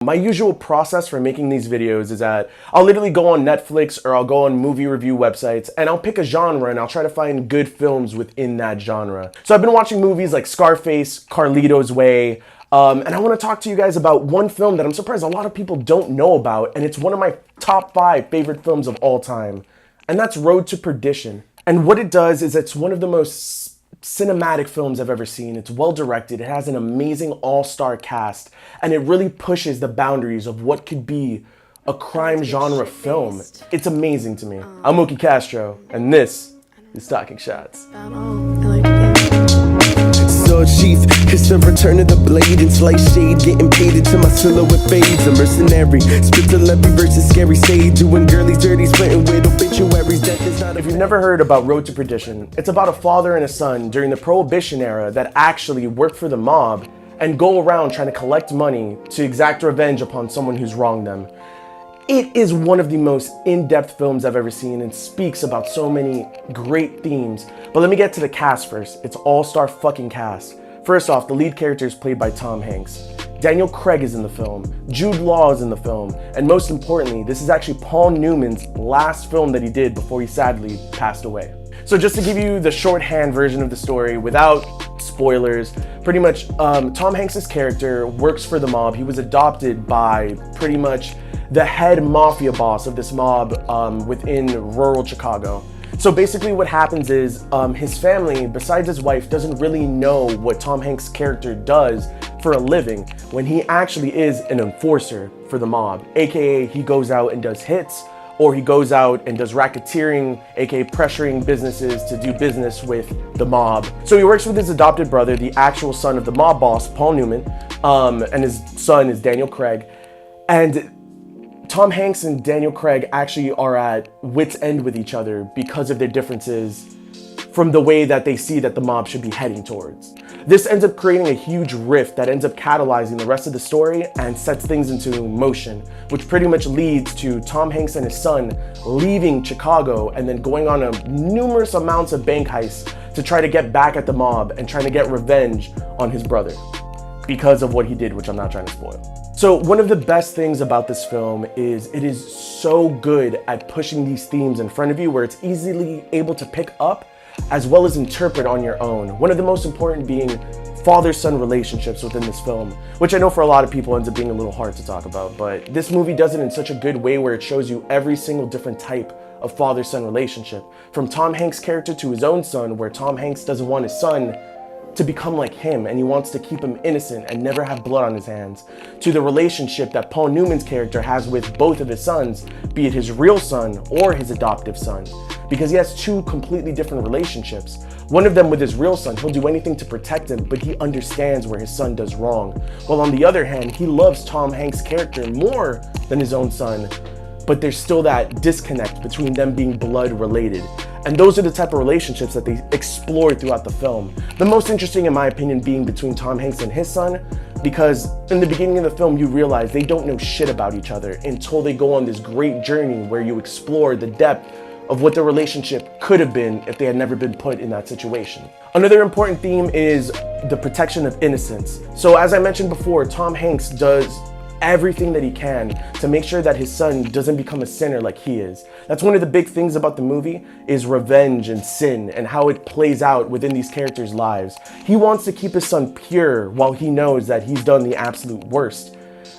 My usual process for making these videos is that I'll literally go on Netflix or I'll go on movie review websites and I'll pick a genre and I'll try to find good films within that genre. So I've been watching movies like Scarface, Carlito's Way, and I want to talk to you guys about one film that I'm surprised a lot of people don't know about, and it's one of my top 5 favorite films of all time, and that's Road to Perdition. And what it does is it's one of the most cinematic films I've ever seen. It's well directed, it has an amazing all-star cast, and it really pushes the boundaries of what could be a crime genre film. It's amazing to me. I'm Mookie Castro, and this is Talking Shots. Sword sheath, it's the return of the blade and slice shade, getting paid until my silhouette fades. A mercenary, spit celebrity versus scary sage, doing girlies dirty, spitting with obituaries. Death is not. If you've never heard about Road to Perdition, it's about a father and a son during the Prohibition era that actually work for the mob and go around trying to collect money to exact revenge upon someone who's wronged them. It is one of the most in-depth films I've ever seen and speaks about so many great themes. But let me get to the cast first. It's all-star fucking cast. First off, the lead character is played by Tom Hanks. Daniel Craig is in the film. Jude Law is in the film. And most importantly, this is actually Paul Newman's last film that he did before he sadly passed away. So just to give you the shorthand version of the story without spoilers, pretty much Tom Hanks' character works for the mob. He was adopted by pretty much the head mafia boss of this mob within rural Chicago. So basically what happens is his family, besides his wife, doesn't really know what Tom Hanks' character does for a living when he actually is an enforcer for the mob, aka he goes out and does hits, or he goes out and does racketeering, aka pressuring businesses to do business with the mob. So he works with his adopted brother, the actual son of the mob boss, Paul Newman, and his son is Daniel Craig. And Tom Hanks and Daniel Craig actually are at wit's end with each other because of their differences from the way that they see that the mob should be heading towards. This ends up creating a huge rift that ends up catalyzing the rest of the story and sets things into motion, which pretty much leads to Tom Hanks and his son leaving Chicago and then going on numerous amounts of bank heists to try to get back at the mob and trying to get revenge on his brother because of what he did, which I'm not trying to spoil. So one of the best things about this film is it is so good at pushing these themes in front of you where it's easily able to pick up as well as interpret on your own. One of the most important being father-son relationships within this film, which I know for a lot of people ends up being a little hard to talk about, but this movie does it in such a good way where it shows you every single different type of father-son relationship. From Tom Hanks' character to his own son, where Tom Hanks doesn't want his son to become like him and he wants to keep him innocent and never have blood on his hands, to the relationship that Paul Newman's character has with both of his sons, be it his real son or his adoptive son, because he has 2 completely different relationships. One of them with his real son, he'll do anything to protect him, but he understands where his son does wrong. While on the other hand, he loves Tom Hanks' character more than his own son, but there's still that disconnect between them being blood related. And those are the type of relationships that they explore throughout the film. The most interesting, in my opinion, being between Tom Hanks and his son, because in the beginning of the film, you realize they don't know shit about each other until they go on this great journey where you explore the depth of what the relationship could have been if they had never been put in that situation. Another important theme is the protection of innocence. So as I mentioned before, Tom Hanks does everything that he can to make sure that his son doesn't become a sinner like he is. That's one of the big things about the movie is revenge and sin and how it plays out within these characters' lives. He wants to keep his son pure while he knows that he's done the absolute worst.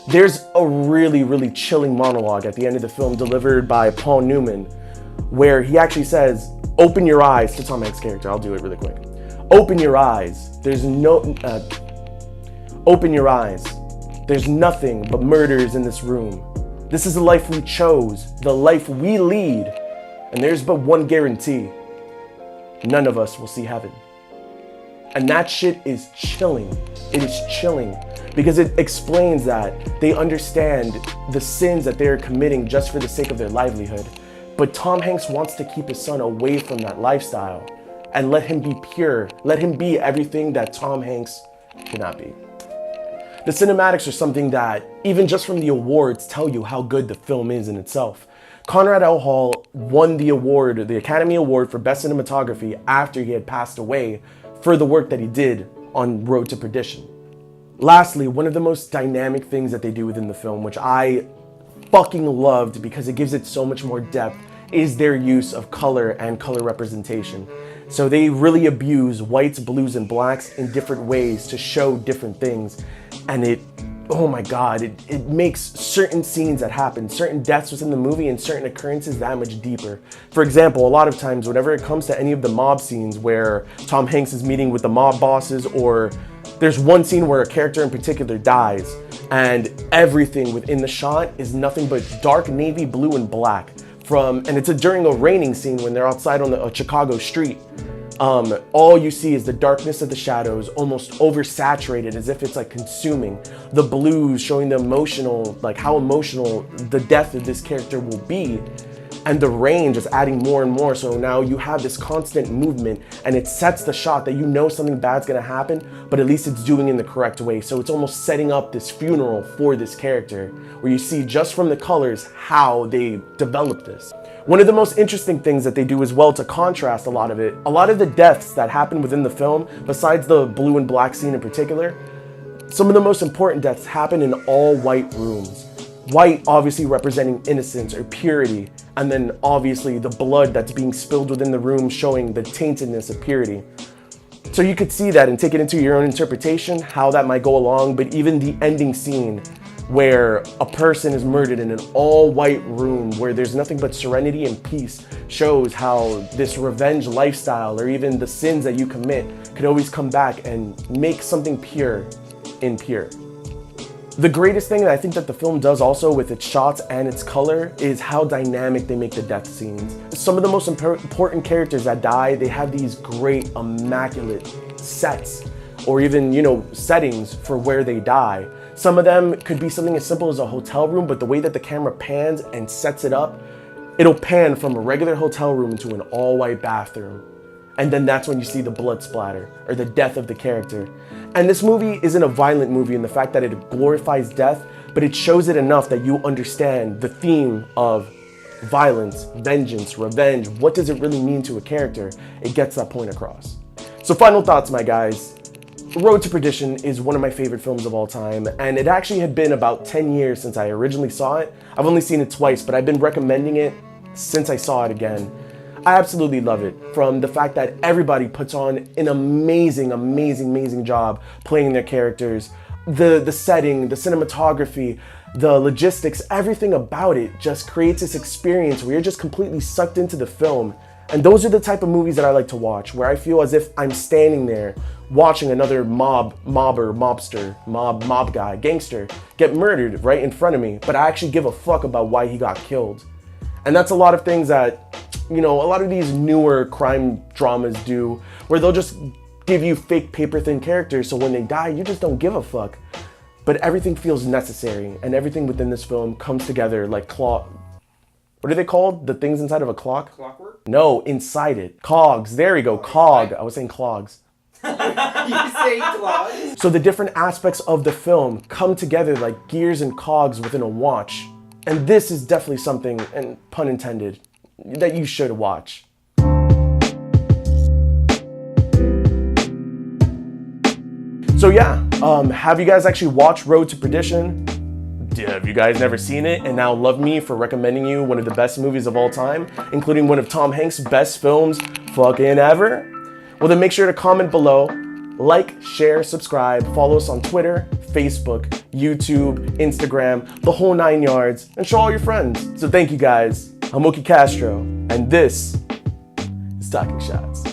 There's a really, really chilling monologue at the end of the film delivered by Paul Newman where he actually says, "Open your eyes," to Tom Hanks' character. I'll do it really quick. "Open your eyes. Open your eyes. There's nothing but murders in this room. This is the life we chose, the life we lead, and there's but one guarantee. None of us will see heaven." And that shit is chilling. It is chilling because it explains that they understand the sins that they're committing just for the sake of their livelihood. But Tom Hanks wants to keep his son away from that lifestyle and let him be pure, let him be everything that Tom Hanks cannot be. The cinematics are something that, even just from the awards, tell you how good the film is in itself. Conrad L. Hall won the award, the Academy Award for Best Cinematography after he had passed away for the work that he did on Road to Perdition. Lastly, one of the most dynamic things that they do within the film, which I fucking loved because it gives it so much more depth, is their use of color and color representation. So they really abuse whites, blues, and blacks in different ways to show different things. And it, oh my God, it makes certain scenes that happen, certain deaths within the movie and certain occurrences that much deeper. For example, a lot of times whenever it comes to any of the mob scenes where Tom Hanks is meeting with the mob bosses, or there's one scene where a character in particular dies and everything within the shot is nothing but dark navy blue and black. And it's during a raining scene when they're outside on a Chicago street. All you see is the darkness of the shadows, almost oversaturated, as if it's like consuming. The blues showing the emotional, like how emotional the death of this character will be. And the rain just adding more and more. So now you have this constant movement and it sets the shot that you know something bad's gonna happen, but at least it's doing it in the correct way. So it's almost setting up this funeral for this character where you see just from the colors how they develop this. One of the most interesting things that they do as well to contrast a lot of the deaths that happen within the film, besides the blue and black scene in particular, some of the most important deaths happen in all white rooms. White obviously representing innocence or purity, and then obviously the blood that's being spilled within the room showing the taintedness of purity. So you could see that and take it into your own interpretation, how that might go along, but even the ending scene where a person is murdered in an all-white room where there's nothing but serenity and peace shows how this revenge lifestyle or even the sins that you commit could always come back and make something pure impure. The greatest thing that I think that the film does also with its shots and its color is how dynamic they make the death scenes. Some of the most important characters that die, they have these great, immaculate sets or even, settings for where they die. Some of them could be something as simple as a hotel room, but the way that the camera pans and sets it up, it'll pan from a regular hotel room to an all-white bathroom. And then that's when you see the blood splatter or the death of the character. And this movie isn't a violent movie in the fact that it glorifies death, but it shows it enough that you understand the theme of violence, vengeance, revenge. What does it really mean to a character? It gets that point across. So final thoughts, my guys. Road to Perdition is one of my favorite films of all time, and it actually had been about 10 years since I originally saw it. I've only seen it twice, but I've been recommending it since I saw it again. I absolutely love it, from the fact that everybody puts on an amazing job playing their characters. The setting, the cinematography, the logistics, everything about it just creates this experience where you're just completely sucked into the film. And those are the type of movies that I like to watch, where I feel as if I'm standing there watching another mob guy, gangster, get murdered right in front of me, but I actually give a fuck about why he got killed. And that's a lot of things that, a lot of these newer crime dramas do, where they'll just give you fake paper thin characters, so when they die, you just don't give a fuck. But everything feels necessary, and everything within this film comes together like what are they called? The things inside of a clock? Clockwork? No, inside it. Cogs. There we go. Cog. I was saying clogs. You say clogs? So the different aspects of the film come together like gears and cogs within a watch. And this is definitely something, and pun intended, that you should watch. So yeah, have you guys actually watched Road to Perdition? Have you guys never seen it and now love me for recommending you one of the best movies of all time, including one of Tom Hanks' best films fucking ever? Well, then make sure to comment below, like, share, subscribe, follow us on Twitter, Facebook, YouTube, Instagram, the whole 9 yards, and show all your friends. So thank you guys. I'm Mookie Castro, and this is Talking Shots.